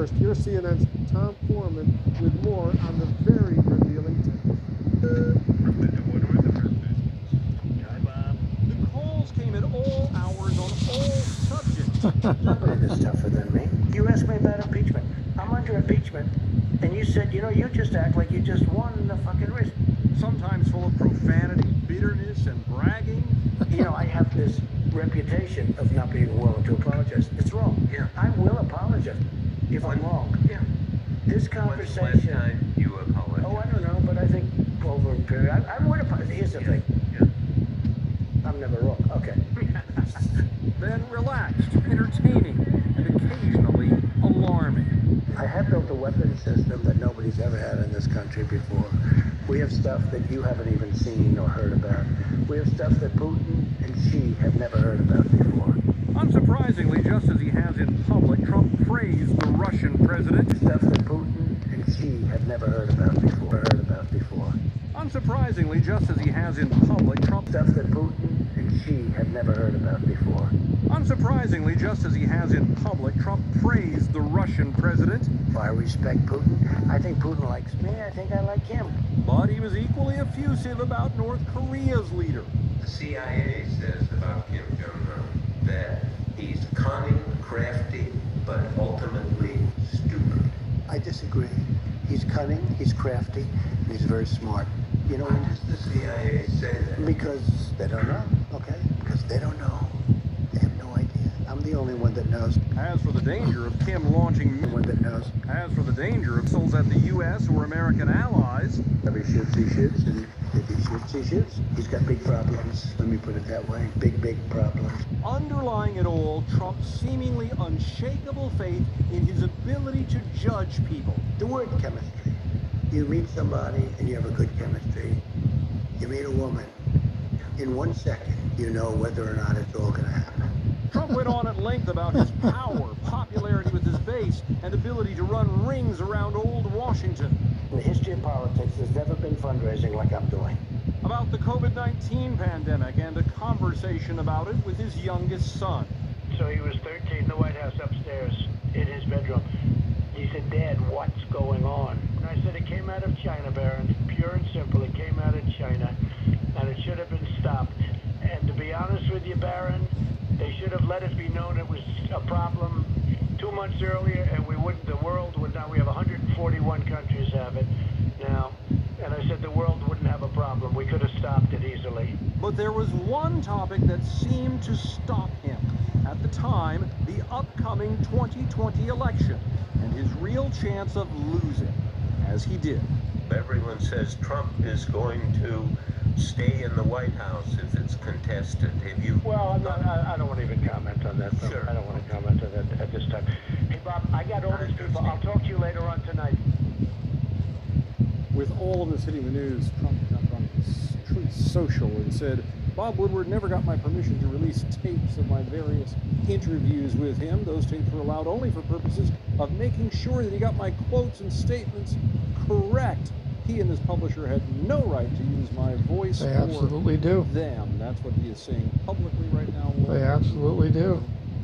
first, here's CNN's Tom Foreman with more on the very revealing tape. Blitzer and Woodward, Hi, Bob. The calls came at all hours on all subjects. Nobody is tougher than me. You asked me about impeachment. I'm under impeachment, and you said, you know, you just act like you just won the fucking race. Sometimes full of profanity, bitterness, and bragging. You know, I have this reputation of not being willing to apologize. It's wrong. Yeah. I will apologize if I'm wrong. Yeah. This When's the last conversation. time you apologized? Oh, I don't know, but I think over a period. I would apologize. Here's the thing. Yeah. I'm never wrong. Okay. Then relaxed, entertaining, and occasionally alarming. I have built a weapons system that nobody's ever had in this country before. We have stuff that you haven't even seen or heard about. We have stuff that Putin and Xi have never heard about before. Unsurprisingly, just as he has in public, Trump praised the Russian president. Stuff that Putin and Xi have never heard about before. Unsurprisingly, just as he has in public, Trump... Stuff that Putin and Xi have never heard about before. Unsurprisingly, just as he has in public, Trump praised the Russian president. If I respect Putin, I think Putin likes me, I think I like him. But he was equally effusive about North Korea's leader. The CIA says about Kim Jong-un that he's cunning, crafty, but ultimately stupid. I disagree. He's cunning, he's crafty, and he's very smart. You know, Why does the CIA say that? because they don't know, okay? Because they don't know. They have no idea. I'm the only one that knows. As for the danger of Kim launching... The one that knows. As for the danger of missiles at the U.S. or American allies... If he shoots, he shoots, and if he shoots, he shoots. He's got big problems. Let me put it that way. Big, big problems. Underlying it all, Trump's seemingly unshakable faith in his ability to judge people. The word chemistry. You meet somebody and you have a good chemistry. You meet a woman. In 1 second, you know whether or not it's all going to happen. Trump went on at length about his power, popularity with his base, and ability to run rings around old Washington. In the history of politics, there's never been fundraising like I'm doing. About the COVID-19 pandemic and a conversation about it with his youngest son. So he was 13 in the White House upstairs in his bedroom. He said, Dad, what's going on? And I said, it came out of China, Baron. Pure and simple, it came out of China. And it should have been stopped. And to be honest with you, Baron, they should have let it be known it was a problem 2 months earlier, and we wouldn't, the world would not, we have 141 countries have it now. And I said the world wouldn't have a problem. We could have stopped it easily. But there was one topic that seemed to stop him. At the time, the upcoming 2020 election, and his real chance of losing, as he did. Everyone says Trump is going to stay in the White House if it's contested. Have you... Well, I don't want to even comment on that. Sure. I don't want to comment on that at this time. Hey, Bob, I got all these people. I'll talk to you later on tonight. With all of this hitting the news, Trump got on his Truth Social and said, Bob Woodward never got my permission to release tapes of my various interviews with him. Those tapes were allowed only for purposes of making sure that he got my quotes and statements correct. He and his publisher had no right to use my voice They or absolutely do. them. That's what he is saying publicly right now. They absolutely do.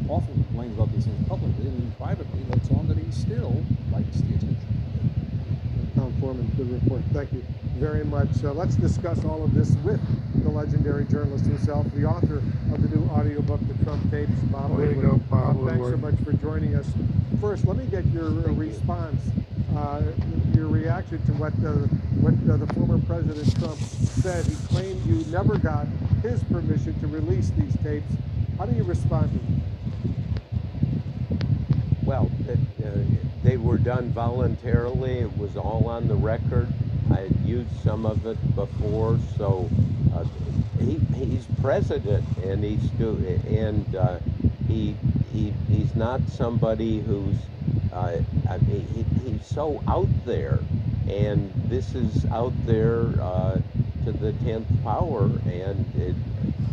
Often complains about these things publicly, and privately lets on that he still likes the attention. Tom Foreman, good report. Thank you very much. Let's discuss all of this with the legendary journalist himself, the author of the new audiobook, The Trump Tapes, Bob Way to Woodward. go, Bob Thanks so Woodward. much for joining us. First, let me get your response, your reaction to what the former President Trump said. He claimed you never got his permission to release these tapes. How do you respond to that? Well, they were done voluntarily. It was all on the record. I had used some of it before, so he's president, and he's not somebody who's he's so out there, and this is out there to the 10th power, and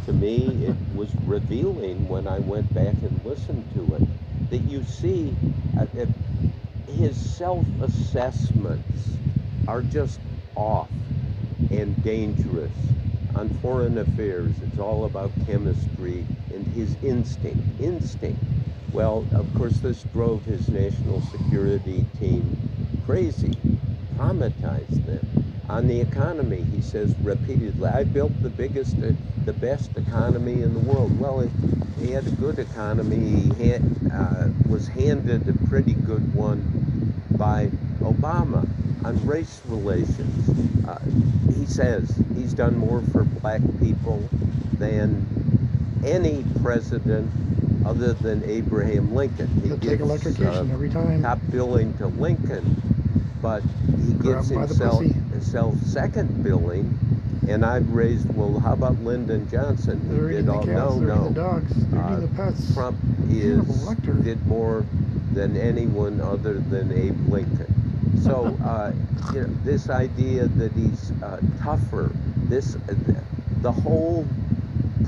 to me it was revealing when I went back and listened to it that you see his self-assessments are just off and dangerous. On foreign affairs, it's all about chemistry and his instinct. Well, of course, this drove his national security team crazy, traumatized them. On the economy, he says repeatedly, I built the best economy in the world. Well, he had a good economy. He was handed a pretty good one by Obama on race relations. He says he's done more for black people than any president other than Abraham Lincoln. He'll take electrocution every time. Top billing to Lincoln, but he gives himself second billing. And I've raised, well, how about Lyndon Johnson? They're eating the cats, they're eating the dogs, they're eating the pets. Trump did more than anyone other than Abe Lincoln. So, this idea that he's tougher, the whole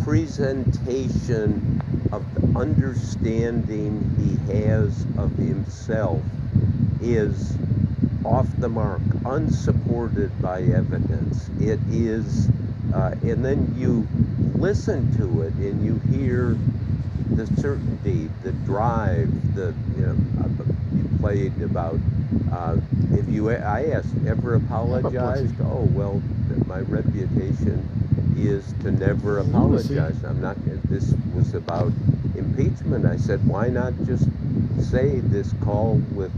presentation of the understanding he has of himself is off the mark, unsupported by evidence. It is, and then you listen to it and you hear the certainty, the drive, you played about, I asked, ever apologized? Oh, well, my reputation is to never apologize. This was about impeachment. I said, why not just say this call with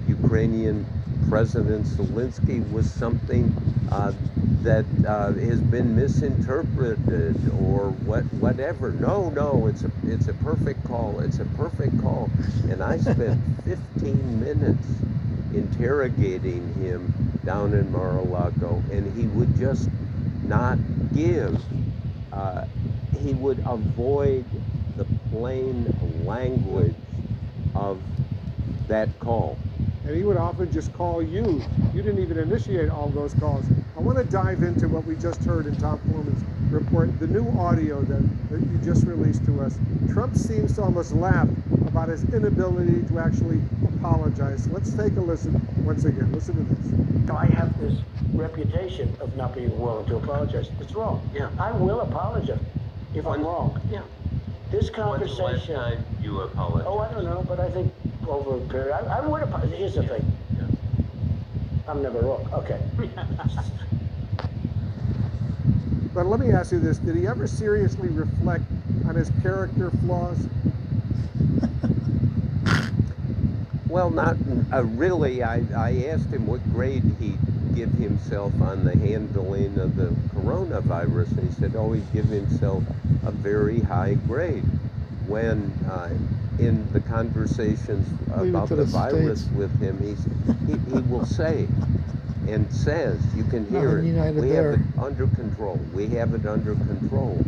Ukrainian President Zelensky was something that has been misinterpreted or whatever. No, it's a perfect call. It's a perfect call. And I spent 15 minutes interrogating him down in Mar-a-Lago, and he would just not give. He would avoid the plain language of that call. And he would often just call you. You didn't even initiate all those calls. I want to dive into what we just heard in Tom Foreman's report, the new audio that you just released to us. Trump seems to almost laugh about his inability to actually apologize. Let's take a listen once again. Listen to this. I have this reputation of not being willing to apologize. It's wrong. Yeah. I will apologize if I'm wrong. Yeah. This When's the last conversation. time you apologized? Oh, I don't know, but I think over a period, I would apologize. Here's the thing. Yeah. I'm never wrong. Okay. But let me ask you this. Did he ever seriously reflect on his character flaws? Well, not really. I asked him what grade he'd give himself on the handling of the coronavirus, and he said, oh, he'd give himself a very high grade. When in the conversations about the virus with him, he will say and says, you can hear it, we have it under control. We have it under control.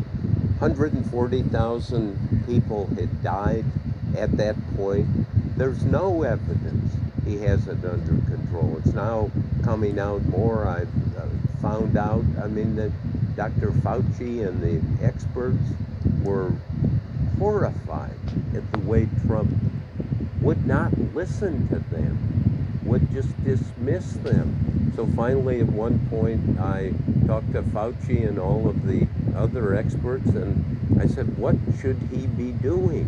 140,000 people had died at that point. There's no evidence he has it under control. It's now coming out more. I've found out, that Dr. Fauci and the experts were horrified at the way Trump would not listen to them, would just dismiss them. So finally, at one point, I talked to Fauci and all of the other experts, and I said, what should he be doing?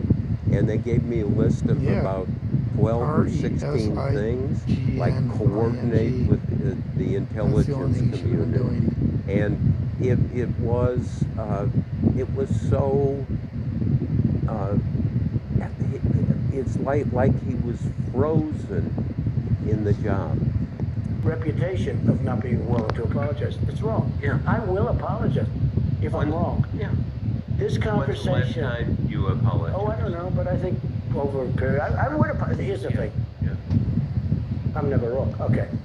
And they gave me a list of about 12 or 16 things, like coordinate with the intelligence community. And it was so, it's like he was frozen in the job. Reputation of not being willing to apologize. It's wrong. Yeah. I will apologize if I'm wrong. Yeah. This conversation. When's the last time you apologized? Oh, I don't know, but I think over a period, I would apologize. Here's the thing. Yeah. I'm never wrong. Okay.